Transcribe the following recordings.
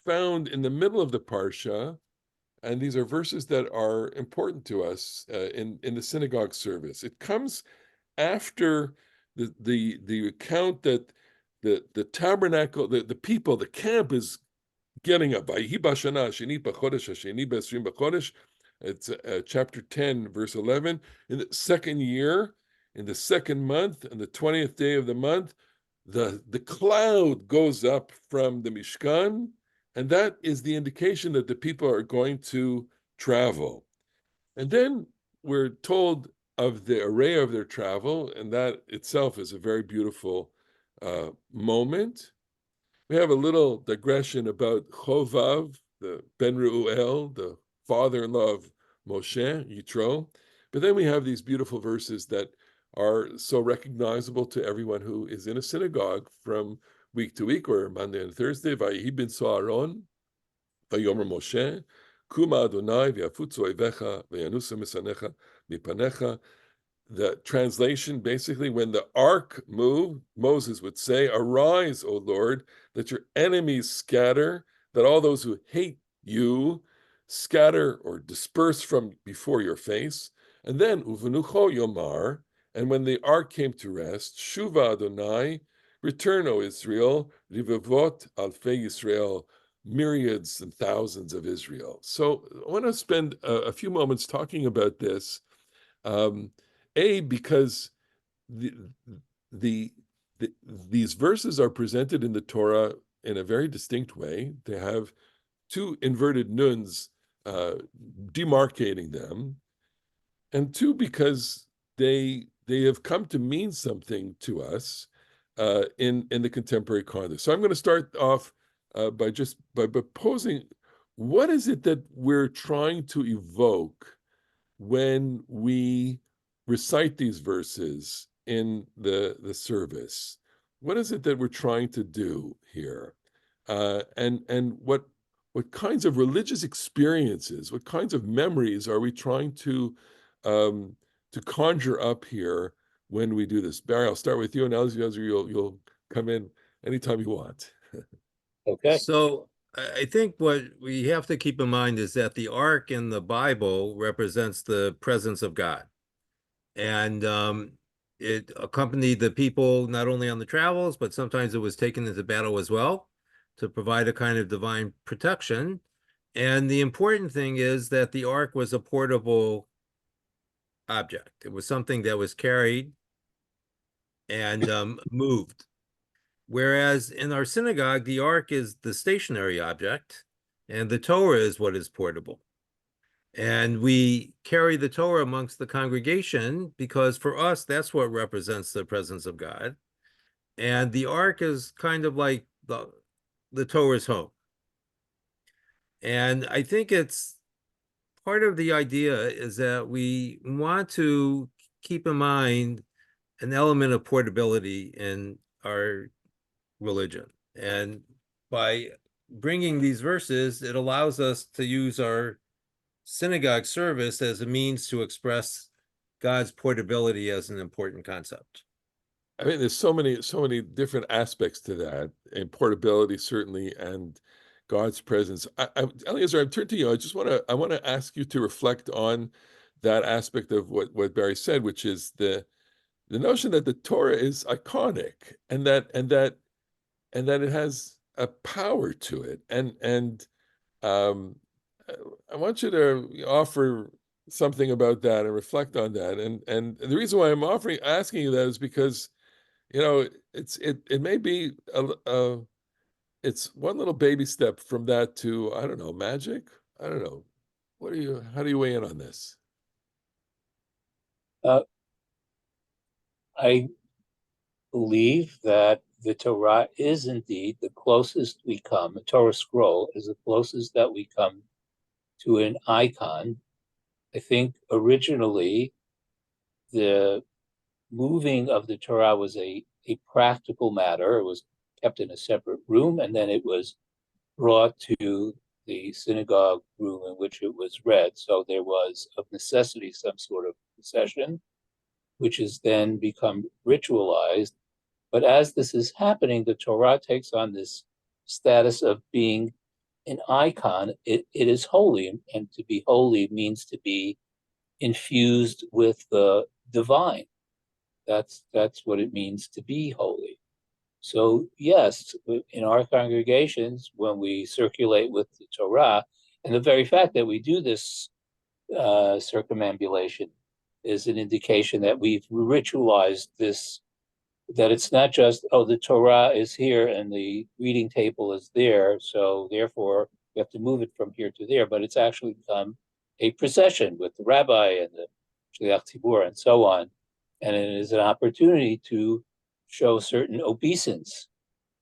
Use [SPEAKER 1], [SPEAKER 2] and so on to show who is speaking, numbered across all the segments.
[SPEAKER 1] found in the middle of the Parsha, and these are verses that are important to us in the synagogue service. It comes after the account that the tabernacle, the people, the camp is getting up. VAYEHI BINSOA HASHENI BACHODESH HASHENI B'ESRIM BACHODESH. It's chapter 10, verse 11. In the second year, in the second month, on the 20th day of the month, the cloud goes up from the Mishkan, and that is the indication that the people are going to travel. And then we're told of the array of their travel, and that itself is a very beautiful moment. We have a little digression about Chovav, the Ben Reuel, the father-in-law of Moshe, Yitro. But then we have these beautiful verses that are so recognizable to everyone who is in a synagogue from week to week, or Monday and Thursday. VAYEHI BINSOA Aaron, VaYomer Moshe, Kuma Adonai v'yafutzu oivecha v'yanusa misanecha mipanecha. The translation, basically, when the ark moved, Moses would say, "Arise, O Lord, that your enemies scatter, that all those who hate you scatter or disperse from before your face." And then, Uvenucho Yomar, and when the ark came to rest, Shuva Adonai, return, O Israel, Rivavot Alfei Yisrael, myriads and thousands of Israel. So I want to spend a few moments talking about this. Because these verses are presented in the Torah in a very distinct way. They have two inverted nuns demarcating them, and two, because they have come to mean something to us in the contemporary context. So I'm going to start off by posing, what is it that we're trying to evoke when we recite these verses in the service? What is it that we're trying to do here? And what kinds of religious experiences, what kinds of memories are we trying to conjure up here when we do this? Barry, I'll start with you, and Eliezer, you'll come in anytime you want.
[SPEAKER 2] Okay.
[SPEAKER 3] So I think what we have to keep in mind is that the ark in the Bible represents the presence of God. And it accompanied the people not only on the travels, but sometimes it was taken into battle as well to provide a kind of divine protection. And the important thing is that the ark was a portable object. It was something that was carried and moved. Whereas in our synagogue, the ark is the stationary object, and the Torah is what is portable. And we carry the Torah amongst the congregation because for us, that's what represents the presence of God. And the ark is kind of like the Torah's home. And I think it's part of the idea is that we want to keep in mind an element of portability in our religion. And by bringing these verses, it allows us to use our synagogue service as a means to express God's portability as an important concept.
[SPEAKER 1] I mean, there's so many different aspects to that, and portability certainly, and God's presence. Eliezer, I turn to you. I want to ask you to reflect on that aspect of what Barry said, which is the notion that the Torah is iconic, and that it has a power to it, and I want you to offer something about that and reflect on that. And the reason why I'm asking you that is because, it may be it's one little baby step from that to, I don't know, magic. I don't know. How do you weigh in on this?
[SPEAKER 2] I believe that the Torah is indeed the closest we come. The Torah scroll is the closest that we come to an icon. I think originally the moving of the Torah was a practical matter. It was kept in a separate room, and then it was brought to the synagogue room in which it was read. So there was, of necessity, some sort of procession, which has then become ritualized. But as this is happening, the Torah takes on this status of being an icon, it is holy, and to be holy means to be infused with the divine. That's what it means to be holy. So yes, in our congregations, when we circulate with the Torah, and the very fact that we do this circumambulation is an indication that we've ritualized this, that it's not just, oh, the Torah is here and the reading table is there, so therefore you have to move it from here to there, but it's actually become a procession with the rabbi and the shliach tzibur and so on. And it is an opportunity to show certain obeisance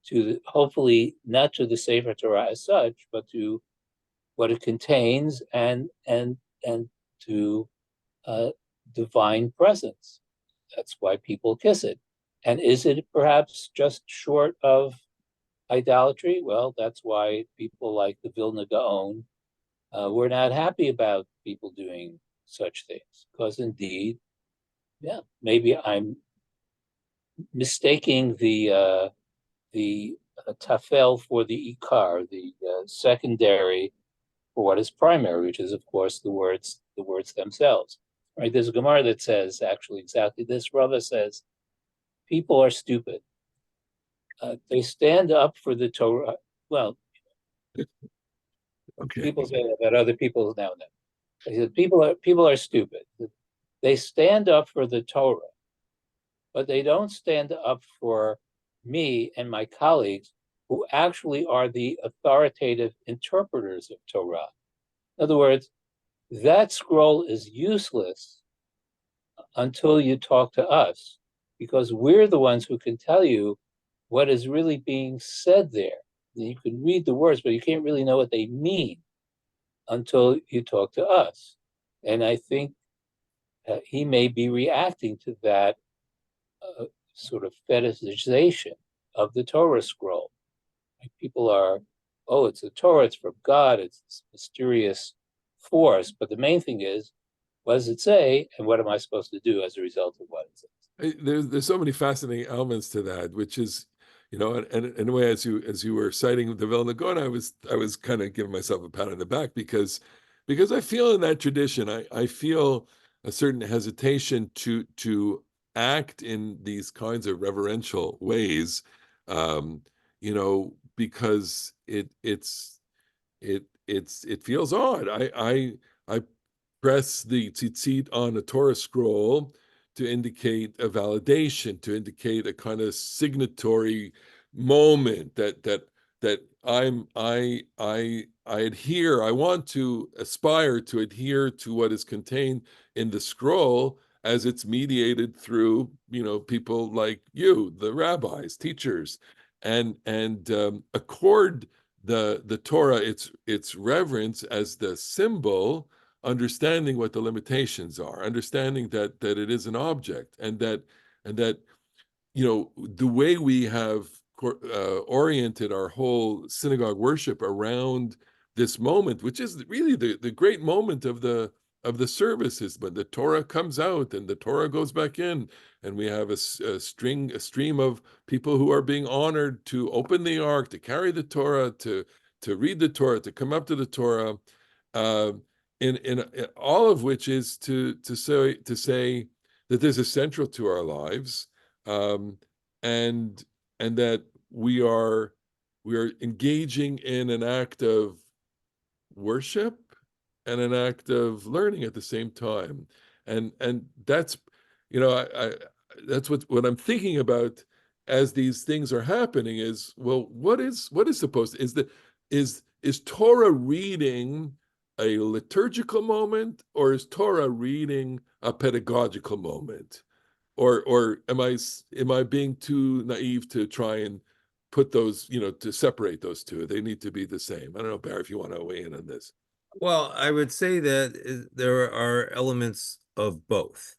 [SPEAKER 2] to hopefully not to the Sefer Torah as such, but to what it contains and to divine presence. That's why people kiss it. And is it perhaps just short of idolatry? Well, that's why people like the Vilna Gaon were not happy about people doing such things, because indeed, yeah, maybe I'm mistaking the tafel for the ikar, the secondary for what is primary, which is of course the words themselves. Right? There's a Gemara that says actually exactly this. Rava says, people are stupid. They stand up for the Torah. Well,
[SPEAKER 1] Okay.
[SPEAKER 2] people say that other people now know. They said people are stupid. They stand up for the Torah, but they don't stand up for me and my colleagues who actually are the authoritative interpreters of Torah. In other words, that scroll is useless until you talk to us, because we're the ones who can tell you what is really being said there. You can read the words, but you can't really know what they mean until you talk to us. And I think he may be reacting to that sort of fetishization of the Torah scroll. Like people are, oh, it's the Torah, it's from God, it's this mysterious force. But the main thing is, what does it say, and what am I supposed to do as a result of what it says?
[SPEAKER 1] There's so many fascinating elements to that, which is, and in a way, as you were citing the Vilna Gaon, I was kind of giving myself a pat on the back because I feel in that tradition, I feel a certain hesitation to act in these kinds of reverential ways, because it feels odd. I press the tzitzit on a Torah scroll to indicate a validation, to indicate a kind of signatory moment that I adhere. I want to aspire to adhere to what is contained in the scroll as it's mediated through people like you, the rabbis, teachers, and accord the Torah its reverence as the symbol, understanding what the limitations are, understanding that it is an object, and that the way we have oriented our whole synagogue worship around this moment, which is really the great moment of the services, when the Torah comes out and the Torah goes back in, and we have a stream of people who are being honored to open the ark, to carry the Torah, to read the Torah, to come up to the Torah, in all of which is to say that this is central to our lives, and that we are engaging in an act of worship and an act of learning at the same time, and that's that's what I'm thinking about as these things are happening is, well, what is supposed to, is Torah reading a liturgical moment, or is Torah reading a pedagogical moment, or am I being too naive to try and put those, to separate those two? They need to be the same. I don't know, Barry, if you want to weigh in on this.
[SPEAKER 3] Well, I would say that there are elements of both.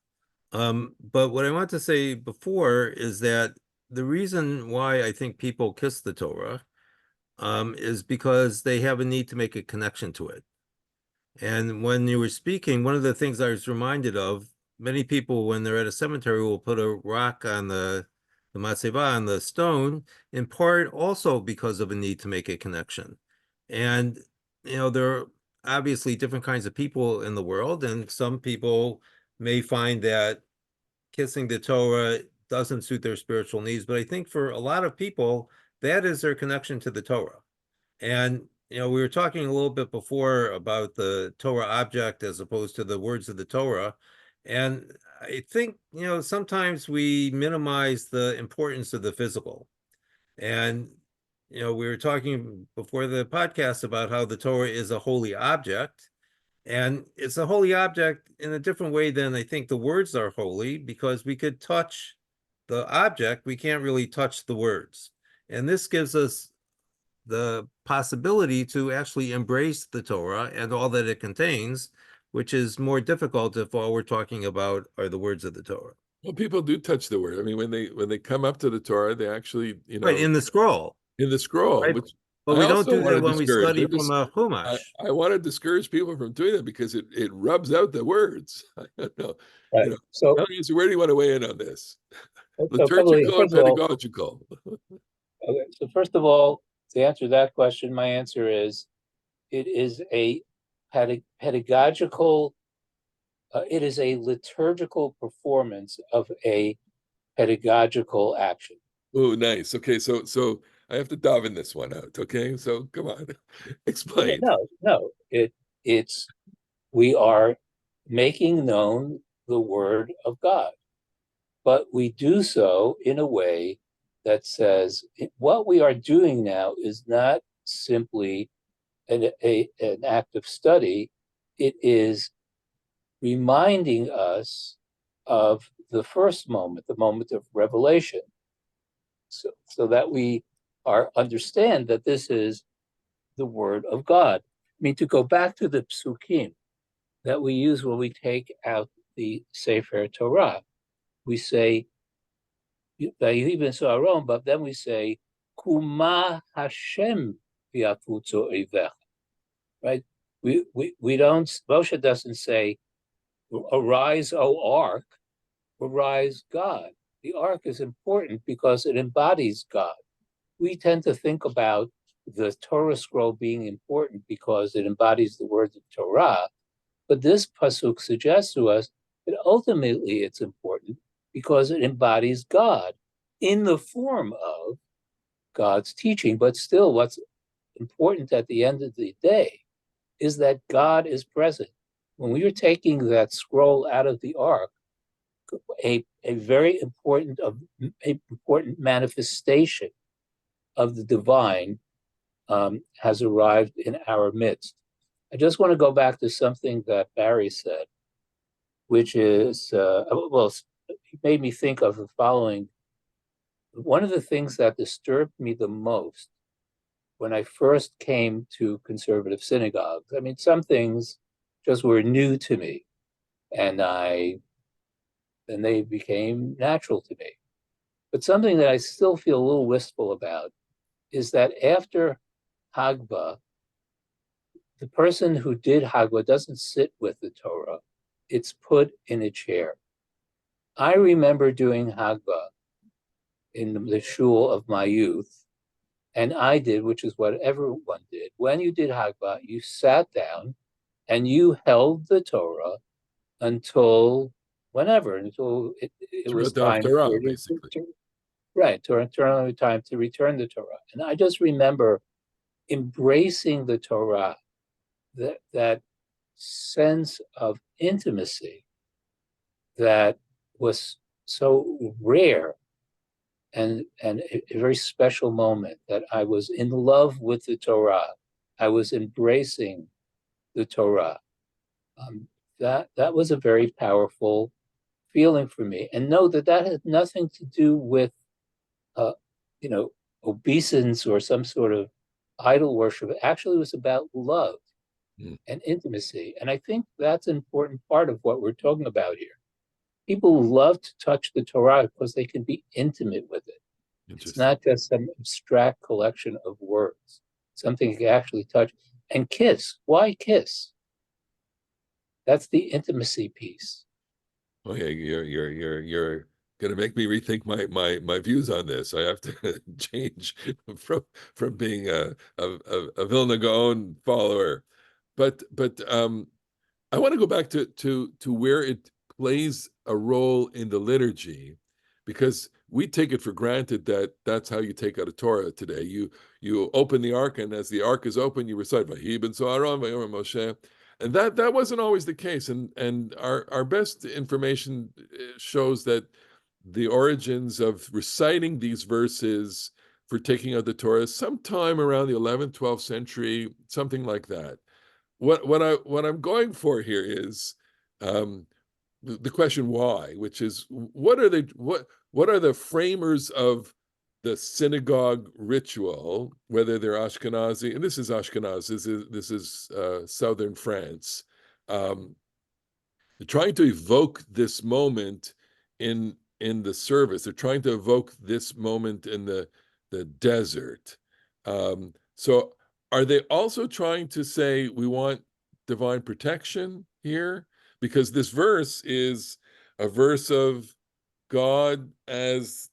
[SPEAKER 3] But what I want to say before is that the reason why I think people kiss the Torah is because they have a need to make a connection to it. And when you were speaking, one of the things I was reminded of, many people, when they're at a cemetery, will put a rock on the matzeva, on the stone, in part also because of a need to make a connection. And, there are obviously different kinds of people in the world, and some people may find that kissing the Torah doesn't suit their spiritual needs. But I think for a lot of people, that is their connection to the Torah. And, we were talking a little bit before about the Torah object as opposed to the words of the Torah. And I think, sometimes we minimize the importance of the physical. And, we were talking before the podcast about how the Torah is a holy object. And it's a holy object in a different way than I think the words are holy, because we could touch the object, we can't really touch the words. And this gives us the possibility to actually embrace the Torah and all that it contains, which is more difficult if all we're talking about are the words of the Torah.
[SPEAKER 1] Well, people do touch the word. I mean, when they come up to the Torah, they actually,
[SPEAKER 3] Right, in the scroll.
[SPEAKER 1] in the scroll,
[SPEAKER 3] Right?
[SPEAKER 1] which
[SPEAKER 3] But
[SPEAKER 1] I
[SPEAKER 3] we don't
[SPEAKER 1] also
[SPEAKER 3] do
[SPEAKER 1] want
[SPEAKER 3] that
[SPEAKER 1] to
[SPEAKER 3] when we
[SPEAKER 1] discourage.
[SPEAKER 3] study from a Chumash.
[SPEAKER 1] I want to discourage people from doing that because it rubs out the words. I don't know.
[SPEAKER 2] Right. So,
[SPEAKER 1] Where do you want to weigh in on this?
[SPEAKER 2] so probably,
[SPEAKER 1] Liturgical and
[SPEAKER 2] first of all,
[SPEAKER 1] pedagogical.
[SPEAKER 2] okay, so first of all, to answer that question, my answer is it is a pedagogical, it is a liturgical performance of a pedagogical action.
[SPEAKER 1] Oh, nice. Okay, so I have to daven this one out. Okay, so come on, explain.
[SPEAKER 2] No, it's we are making known the word of God, but we do so in a way that says what we are doing now is not simply an act of study. It is reminding us of the first moment, the moment of revelation, so that we understand that this is the word of God. I mean, to go back to the psukim that we use when we take out the Sefer Torah, we say, VAYEHI BINSOA, but then we say, Kuma Hashem v'yafutzo eivecha, right? We don't, Moshe doesn't say, arise, O ark, arise, God. The ark is important because it embodies God. We tend to think about the Torah scroll being important because it embodies the words of Torah, but this pasuk suggests to us that ultimately it's important because it embodies God in the form of God's teaching. But still, what's important at the end of the day is that God is present. When we were taking that scroll out of the ark, a very important manifestation of the divine has arrived in our midst. I just want to go back to something that Barry said, which is, it made me think of the following. One of the things that disturbed me the most when I first came to conservative synagogues, I mean, some things just were new to me, and they became natural to me. But something that I still feel a little wistful about is that after Hagbah, the person who did Hagbah doesn't sit with the Torah. It's put in a chair. I remember doing Hagbah in the shul of my youth, and I did, which is what everyone did. When you did Hagbah, you sat down and you held the Torah until whenever, until it was time
[SPEAKER 1] Torah, basically.
[SPEAKER 2] time to return the Torah. And I just remember embracing the Torah, that sense of intimacy that was so rare and a very special moment, that I was in love with the Torah. I was embracing the Torah. That was a very powerful feeling for me. And know that had nothing to do with, obeisance or some sort of idol worship. It actually was about love and intimacy. And I think that's an important part of what we're talking about here. People love to touch the Torah because they can be intimate with it. It's not just some abstract collection of words, something you can actually touch. And kiss. Why kiss? That's the intimacy piece.
[SPEAKER 1] Oh yeah, you're going to make me rethink my views on this. I have to change from being a Vilna Gaon follower, but I want to go back to where it plays a role in the liturgy, because we take it for granted that that's how you take out a Torah today. You open the ark, and as the ark is open, you recite VAYEHI BINSOA VAYOMER Moshe, and that wasn't always the case. And our best information shows that the origins of reciting these verses for taking out the Torah is sometime around the 11th, 12th century, something like that. What I'm going for here is the question why, which is what are the framers of the synagogue ritual, whether they're Ashkenazi, and this is Ashkenaz, this is southern France. They're trying to evoke this moment in the service. They're trying to evoke this moment in the desert. So are they also trying to say we want divine protection here? Because this verse is a verse of God as,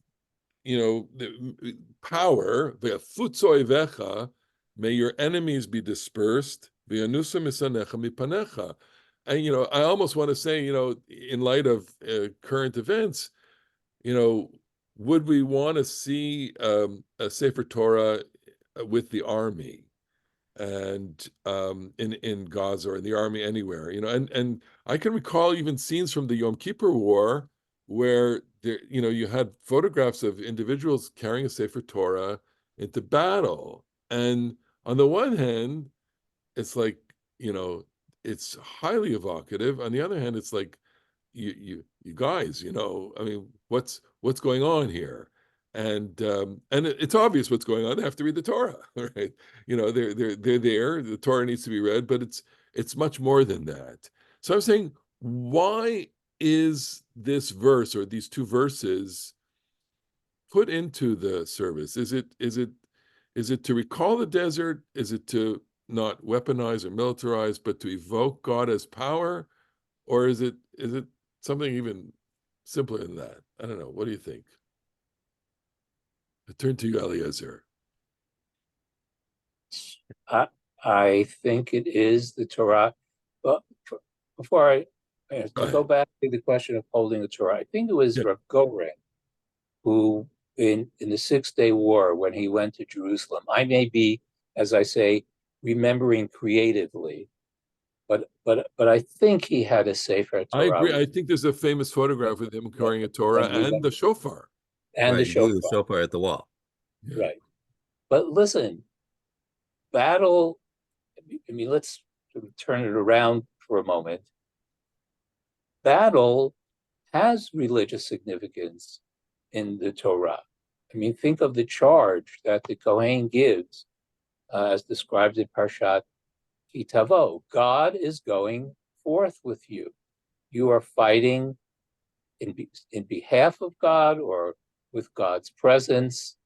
[SPEAKER 1] the power, may your enemies be dispersed, and, I almost want to say, in light of current events, would we want to see a Sefer Torah with the army and in Gaza or in the army anywhere, and I can recall even scenes from the Yom Kippur War where there, you had photographs of individuals carrying a Sefer Torah into battle, and on the one hand, it's like, it's highly evocative. On the other hand, it's like, you guys, I mean, what's going on here? And it's obvious what's going on. They have to read the Torah, right? They're there. The Torah needs to be read, but it's much more than that. So I'm saying, why is this verse or these two verses put into the service? Is it to recall the desert? Is it to not weaponize or militarize, but to evoke God as power? Or is it something even simpler than that? I don't know. What do you think? I turn to you, Eliezer.
[SPEAKER 2] I think it is the Torah. But before to go back to the question of holding the Torah, I think it was Rav Goren who, in the 6-Day War, when he went to Jerusalem, I may be, as I say, remembering creatively, but I think he had a Sefer Torah.
[SPEAKER 1] I agree. I think there's a famous photograph with him carrying a Torah and the shofar.
[SPEAKER 2] And the shofar.
[SPEAKER 3] The shofar at the wall.
[SPEAKER 1] Yeah.
[SPEAKER 2] Right. But listen, battle, I mean, let's sort of turn it around for a moment. Battle has religious significance in the Torah. I mean, think of the charge that the Kohen gives, as described in Parashat Kitavo. God is going forth with you. You are fighting in behalf of God or with God's presence.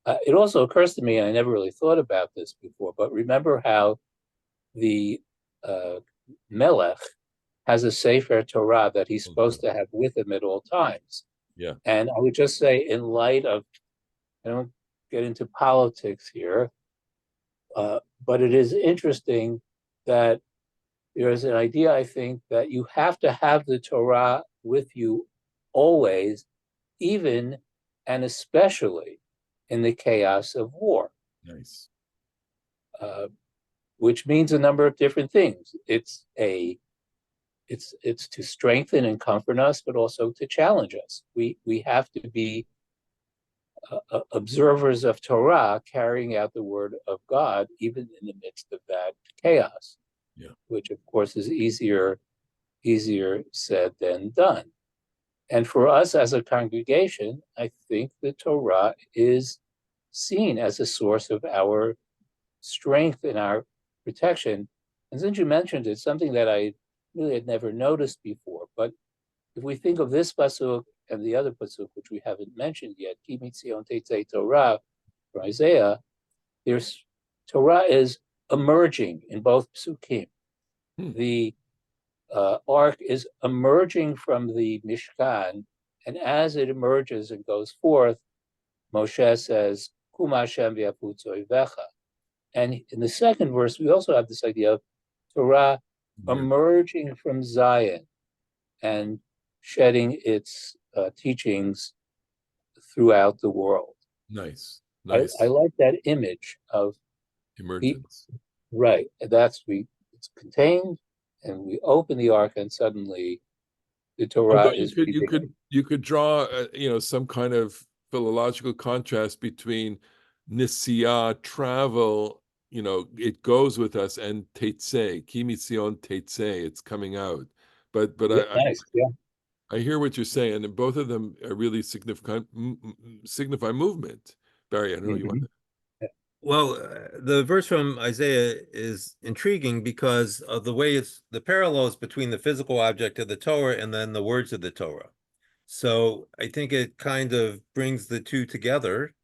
[SPEAKER 2] It also occurs to me, and I never really thought about this before, but remember how the Melech has a Sefer Torah that he's supposed to have with him at all times.
[SPEAKER 1] Yeah.
[SPEAKER 2] And I would just say, in light of, I don't get into politics here, but it is interesting that there is an idea, I think, that you have to have the Torah with you always, even and especially in the chaos of war.
[SPEAKER 1] Nice.
[SPEAKER 2] Which means a number of different things. It's to strengthen and comfort us, but also to challenge us. We have to be observers of Torah, carrying out the word of God, even in the midst of that chaos.
[SPEAKER 1] Yeah.
[SPEAKER 2] Which of course is easier said than done. And for us as a congregation, I think the Torah is seen as a source of our strength and our protection. And since you mentioned it, something that I really had never noticed before, but if we think of this pasuk and the other pasuk, which we haven't mentioned yet, Ki mitzion tetzei Torah, for Isaiah, there's Torah is emerging in both psukim. The ark is emerging from the Mishkan And as it emerges and goes forth, Moshe says, Kum Hashem v'yafutz oivecha. And in the second verse, we also have this idea of Torah emerging from Zion and shedding its teachings throughout the world.
[SPEAKER 1] Nice.
[SPEAKER 2] I like that image of
[SPEAKER 1] Emergence.
[SPEAKER 2] Right. And it's contained, and we open the ark, and suddenly the Torah
[SPEAKER 1] Although
[SPEAKER 2] is
[SPEAKER 1] you could draw some kind of philological contrast between Nisiah, travel, it goes with us, and Teitzei, Ki Mitzion Teitzei, it's coming out. But
[SPEAKER 2] nice.
[SPEAKER 1] I hear what you're saying, and both of them are really signify movement. Barry, I don't know you want to.
[SPEAKER 3] Well, the verse from Isaiah is intriguing because of the way the parallels between the physical object of the Torah and then the words of the Torah. So I think it kind of brings the two together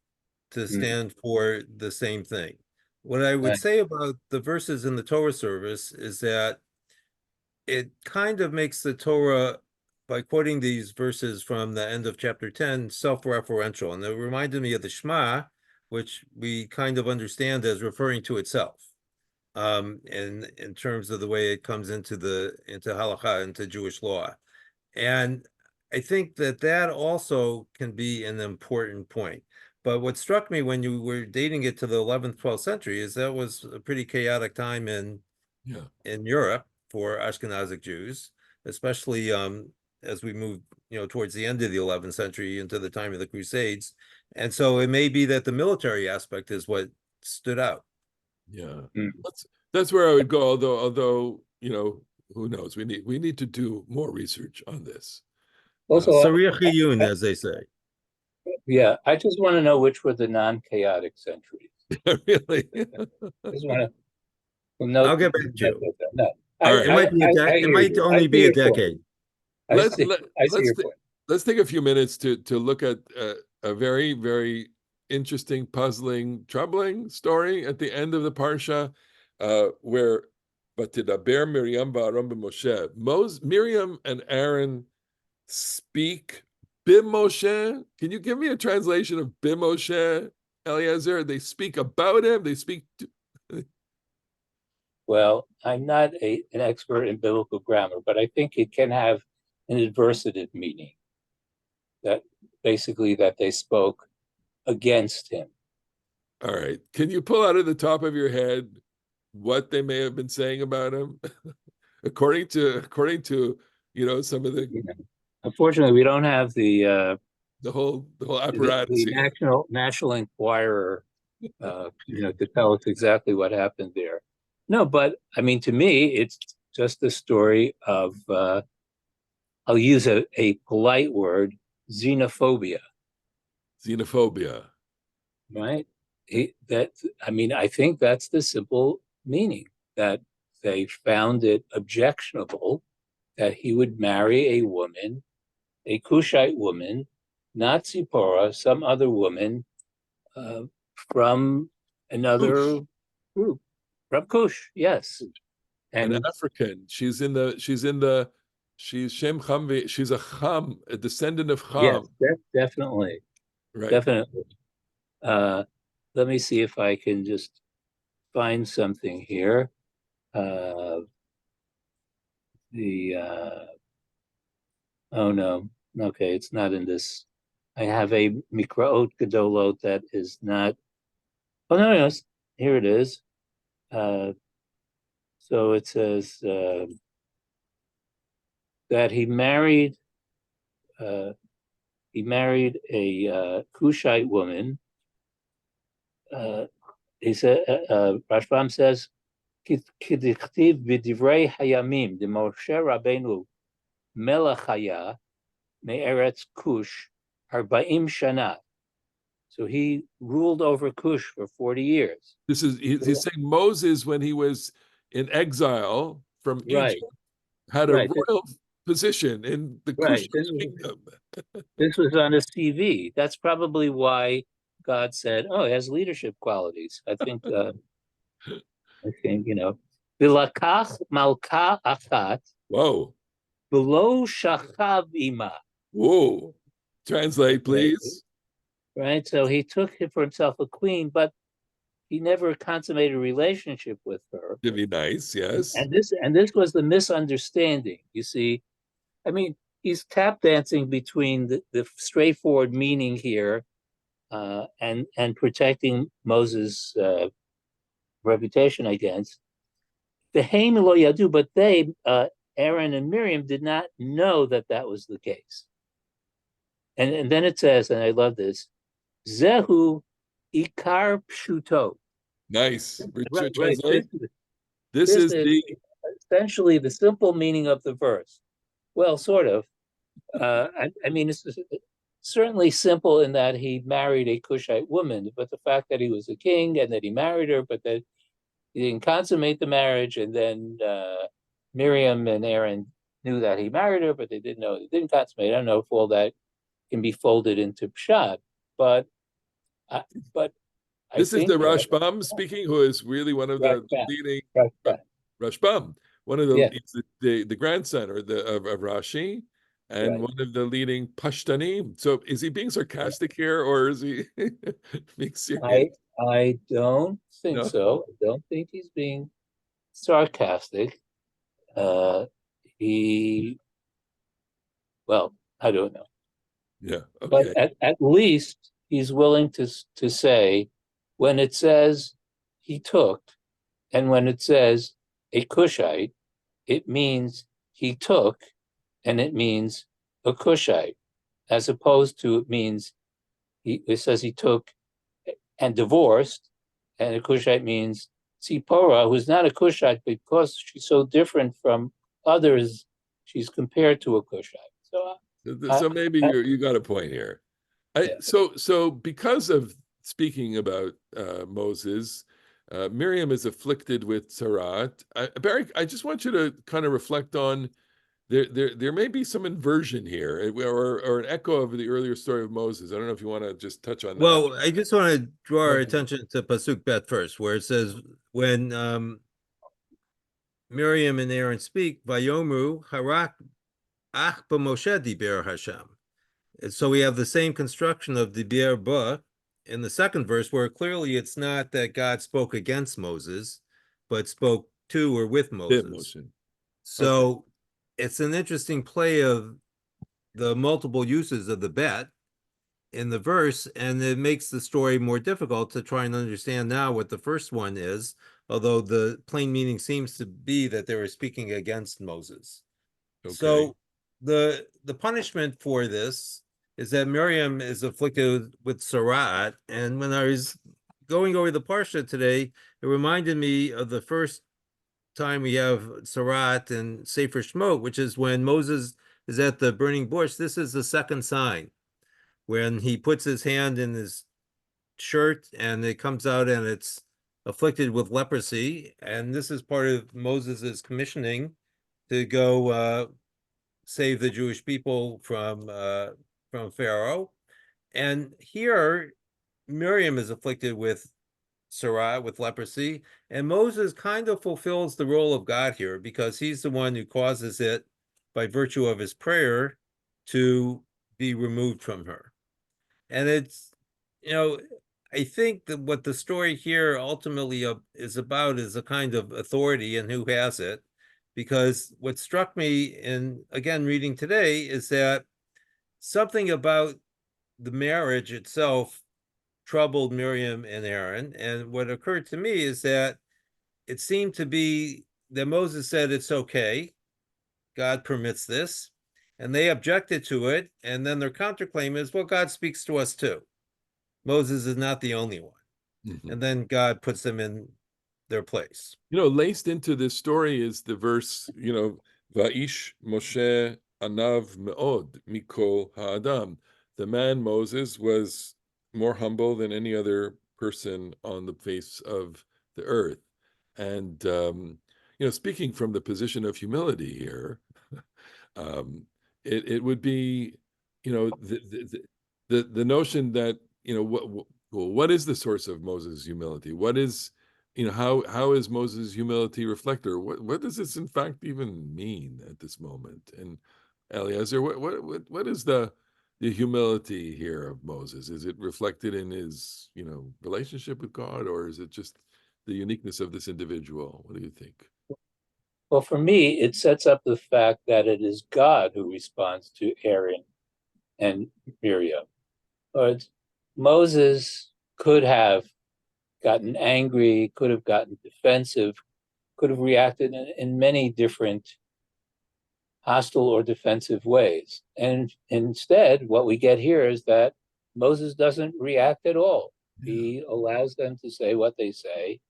[SPEAKER 3] to stand for the same thing. What I would say about the verses in the Torah service is that it kind of makes the Torah, by quoting these verses from the end of chapter 10, self-referential. And it reminded me of the Shema, which we kind of understand as referring to itself, in terms of the way it comes into halakha, into Jewish law. And I think that also can be an important point. But what struck me when you were dating it to the 11th, 12th century is that was a pretty chaotic time in Europe for Ashkenazic Jews, especially as we move, towards the end of the 11th century into the time of the Crusades. And so it may be that the military aspect is what stood out.
[SPEAKER 1] Yeah, that's where I would go. Although who knows? We need to do more research on this.
[SPEAKER 2] Also,
[SPEAKER 3] Sarich Iyun, as they say.
[SPEAKER 2] Yeah, I just want to know which were the non-chaotic centuries.
[SPEAKER 1] Really?
[SPEAKER 2] Just want to note.
[SPEAKER 3] I'll get back to you.
[SPEAKER 2] No,
[SPEAKER 3] it might only be a decade.
[SPEAKER 2] I see your point.
[SPEAKER 1] Let's take a few minutes to look at a very, very interesting, puzzling, troubling story at the end of the Parsha, where Vatidaber Miriam va'Aaron b'Moshe. Miriam and Aaron speak b'Moshe. Can you give me a translation of b'Moshe, Eliezer? They speak about him. They speak.
[SPEAKER 2] Well, I'm not an expert in biblical grammar, but I think it can have an adversative meaning. That basically that they spoke against him. All
[SPEAKER 1] right. Can you pull out of the top of your head what they may have been saying about him? according to some of the.
[SPEAKER 2] Unfortunately, we don't have the
[SPEAKER 1] whole apparatus.
[SPEAKER 2] The National Enquirer, to tell us exactly what happened there. No, but I mean, to me, it's just a story of. I'll use a polite word: xenophobia.
[SPEAKER 1] Xenophobia.
[SPEAKER 2] Right. I think that's the simple meaning, that they found it objectionable that he would marry a woman, a Cushite woman, not Zipporah, some other woman from another group, from Cush, yes.
[SPEAKER 1] And an African. She's Shem Cham. She's a Cham, a descendant of Cham.
[SPEAKER 2] Yes, definitely.
[SPEAKER 1] Right.
[SPEAKER 2] Definitely. Let me see if I can just find something here. Oh no, okay, it's not in this. I have a Mikraot Gedolot that is not. Oh no, here it is. So it says that he married a Cushite woman. He said, Rashbam says, "Kidichtiv b'divrei hayamim de Moshe Rabbeinu melech haya me'eretz Kush arba'im shana." So he ruled over Kush for 40 years.
[SPEAKER 1] He's saying Moses, when he was in exile from Egypt, had a royal position in the Cushite kingdom.
[SPEAKER 2] This was on his CV. That's probably why God said, "Oh, he has leadership qualities." I think, Vilakach malka achat.
[SPEAKER 1] Whoa.
[SPEAKER 2] Below shachav ima.
[SPEAKER 1] Whoa. Translate, please.
[SPEAKER 2] Right. So he took for himself a queen, but he never consummated a relationship with her.
[SPEAKER 1] To be nice, yes.
[SPEAKER 2] And this was the misunderstanding. You see, I mean, he's tap dancing between the straightforward meaning here and protecting Moses' reputation against the Haim lo yadu, but they, Aaron and Miriam, did not know that that was the case. And then it says, and I love this, Zehu ikar pshuto.
[SPEAKER 1] Nice.
[SPEAKER 2] Right.
[SPEAKER 1] Translate. This is the
[SPEAKER 2] essentially the simple meaning of the verse. Well, sort of. I mean, it's certainly simple in that he married a Cushite woman, but the fact that he was a king and that he married her, but that he didn't consummate the marriage, and then Miriam and Aaron knew that he married her, but they didn't know he didn't consummate. I don't know if all that can be folded into pshat, but
[SPEAKER 1] this is the Rashbam speaking, who is really one of the leading Rashbam, one of the the grandson or of Rashi, and one of the leading Pashtanim. So is he being sarcastic here, or is he being serious?
[SPEAKER 2] I don't think so. I don't think he's being sarcastic. Well, I don't know.
[SPEAKER 1] Yeah. Okay.
[SPEAKER 2] But at least he's willing to say, when it says he took, and when it says a Cushite, it means he took, and it means a Cushite, as opposed to it means it says he took and divorced, and a Cushite means Tzipporah, who's not a Cushite because she's so different from others, she's compared to a Cushite.
[SPEAKER 1] So maybe you got a point here. So because of speaking about Moses, Miriam is afflicted with Sarat. Barry, I just want you to kind of reflect on there may be some inversion here, or an echo of the earlier story of Moses. I don't know if you want to just touch on that.
[SPEAKER 3] Well, I just want to draw our attention to Pasuk Bet first, where it says, when Miriam and Aaron speak, Vayomru harak ach b'Moshe diber Hashem. And so we have the same construction of diber ba in the second verse, where clearly it's not that God spoke against Moses, but spoke to or with Moses. So it's an interesting play of the multiple uses of the bet in the verse, and it makes the story more difficult to try and understand now what the first one is, although the plain meaning seems to be that they were speaking against Moses. So the punishment for this is that Miriam is afflicted with Sarat, and when I was going over the Parsha today, it reminded me of the first time we have Sarat and Sefer Shemot, which is when Moses is at the burning bush. This is the second sign, when he puts his hand in his shirt and it comes out and it's afflicted with leprosy. And this is part of Moses's commissioning to go save the Jewish people from Pharaoh. And here, Miriam is afflicted with Sarah, with leprosy, and Moses kind of fulfills the role of God here, because he's the one who causes it by virtue of his prayer to be removed from her. And it's, I think that what the story here ultimately is about is a kind of authority and who has it, because what struck me in, again, reading today, is that something about the marriage itself troubled Miriam and Aaron. And what occurred to me is that it seemed to be that Moses said, it's okay, God permits this, and they objected to it. And then their counterclaim is, well, God speaks to us too. Moses is not the only one. And then God puts them in their place.
[SPEAKER 1] Laced into this story is the verse, Va'ish Moshe anav me'od mikol ha'adam. The man Moses was more humble than any other person on the face of the earth. And, speaking from the position of humility here, it would be, the notion that, what is the source of Moses' humility? What is, how is Moses' humility reflected? What does this in fact even mean at this moment? And Eliezer, what is the the humility here of Moses? Is it reflected in his, relationship with God, or is it just the uniqueness of this individual? What do you think?
[SPEAKER 2] Well, for me, it sets up the fact that it is God who responds to Aaron and Miriam. But Moses could have gotten angry, could have gotten defensive, could have reacted in many different hostile or defensive ways. And instead, what we get here is that Moses doesn't react at all.
[SPEAKER 1] Yeah.
[SPEAKER 2] He allows them to say what they say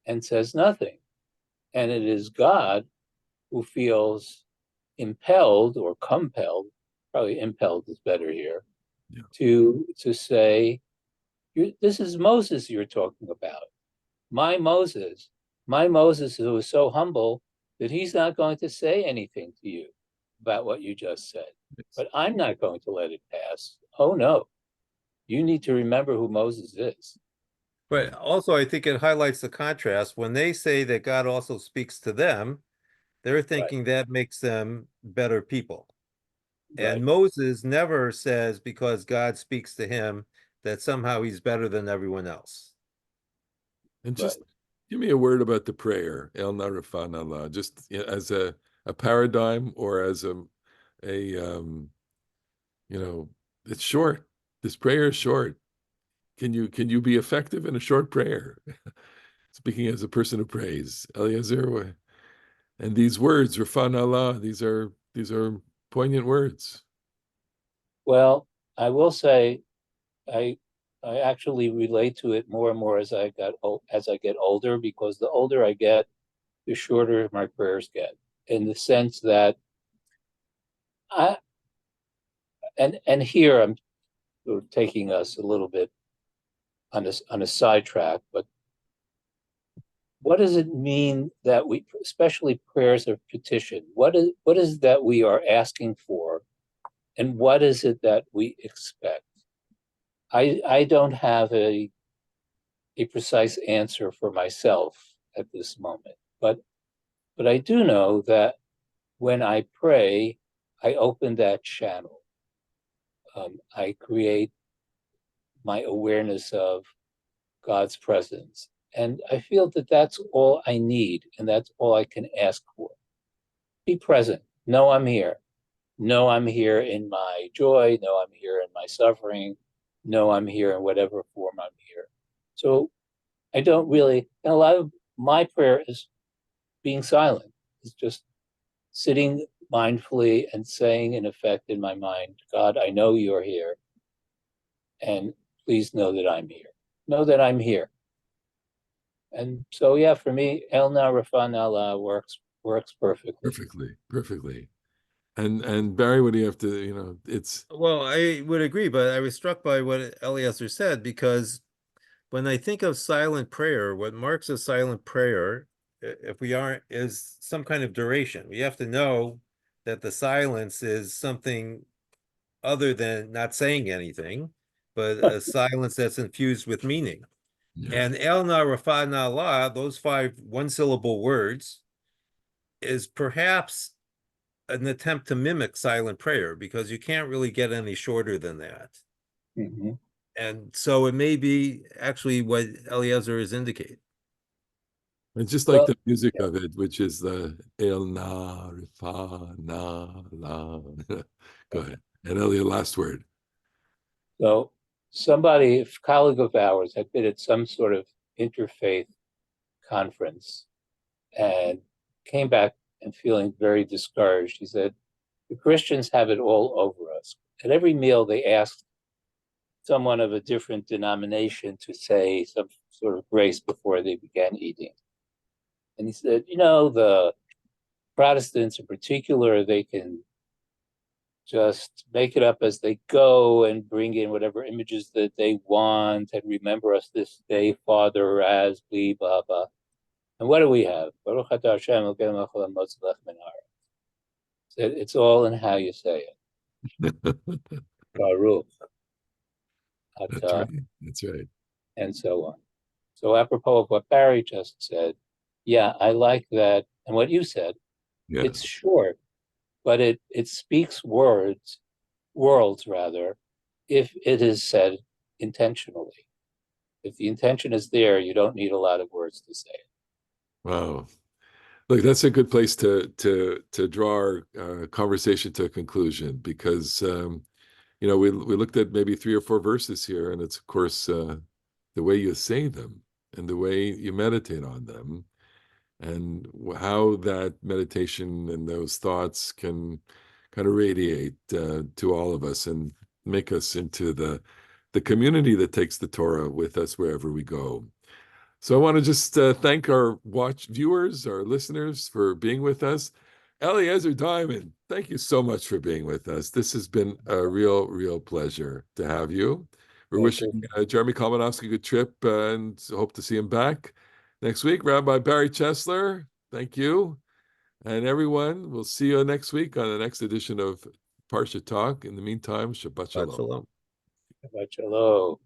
[SPEAKER 2] and says nothing. And it is God who feels impelled or compelled, probably impelled is better here,
[SPEAKER 1] Yeah.
[SPEAKER 2] to say, this is Moses you're talking about. My Moses who is so humble that he's not going to say anything to you about what you just said.
[SPEAKER 1] Yes.
[SPEAKER 2] But I'm not going to let it pass. Oh no, you need to remember who Moses is.
[SPEAKER 3] But also, I think it highlights the contrast. When they say that God also speaks to them, they're thinking that makes them better people. And
[SPEAKER 2] Right.
[SPEAKER 3] Moses never says because God speaks to him that somehow he's better than everyone else.
[SPEAKER 1] And just give me a word about the prayer, El Na Refah Na, just as a paradigm, or as it's short. This prayer is short. Can you be effective in a short prayer? Speaking as a person of praise, Eliezer, and these words, Refah Na, these are poignant words.
[SPEAKER 2] Well, I will say, I actually relate to it more and more as I get older, because the older I get, the shorter my prayers get. In the sense that and here I'm sort of taking us a little bit on a sidetrack, but what does it mean that we, especially prayers of petition, what is that we are asking for, and what is it that we expect? I don't have a precise answer for myself at this moment, but I do know that when I pray, I open that channel. I create my awareness of God's presence. And I feel that that's all I need, and that's all I can ask for. Be present. Know I'm here. Know I'm here in my joy. Know I'm here in my suffering. Know I'm here in whatever form I'm here. So I don't really, and a lot of my prayer is being silent. It's just sitting mindfully and saying, in effect, in my mind, God, I know you're here. And please know that I'm here. Know that I'm here. And so, yeah, for me, El Na Refah Na works perfectly.
[SPEAKER 1] Perfectly. And Barry, what do you have to, it's...
[SPEAKER 3] Well, I would agree, but I was struck by what Eliezer said, because when I think of silent prayer, what marks a silent prayer, if we aren't, is some kind of duration. We have to know that the silence is something other than not saying anything, but a silence that's infused with meaning.
[SPEAKER 1] Yeah.
[SPEAKER 3] And El Na Refah Na, those 5 one-syllable words, is perhaps an attempt to mimic silent prayer, because you can't really get any shorter than that.
[SPEAKER 2] Mm-hmm.
[SPEAKER 3] And so it may be actually what Eliezer is indicating.
[SPEAKER 1] It's just like the music of it, which is the El Na Refah Na La. Go ahead. And Elia, last word.
[SPEAKER 2] So somebody, a colleague of ours, had been at some sort of interfaith conference and came back and feeling very discouraged. He said, the Christians have it all over us. At every meal, they asked someone of a different denomination to say some sort of grace before they began eating. And he said, the Protestants in particular, they can just make it up as they go and bring in whatever images that they want and remember us this day, Father, as we, blah, blah. And what do we have? Baruch atah Hashem, Elokeinu melech haolam motzei lechem min haaretz. It's all in how you say it. Baruch atah.
[SPEAKER 1] That's right.
[SPEAKER 2] And so on. So apropos of what Barry just said, yeah, I like that. And what you said,
[SPEAKER 1] Yeah.
[SPEAKER 2] it's short, but it speaks words worlds rather, if it is said intentionally. If the intention is there, you don't need a lot of words to say it.
[SPEAKER 1] Wow. Look, that's a good place to draw our conversation to a conclusion, because we looked at maybe 3 or 4 verses here, and it's of course the way you say them and the way you meditate on them, and how that meditation and those thoughts can kind of radiate to all of us and make us into the community that takes the Torah with us wherever we go. So I want to just thank our viewers, our listeners, for being with us. Eliezer Diamond, thank you so much for being with us. This has been a real pleasure to have you. We're wishing Jeremy Kalmanofsky a good trip and hope to see him back next week. Rabbi Barry Chesler, thank you. And everyone, we'll see you next week on the next edition of Parasha Talk. In the meantime, Shabbat Shalom.
[SPEAKER 3] Shalom.
[SPEAKER 2] Shabbat Shalom.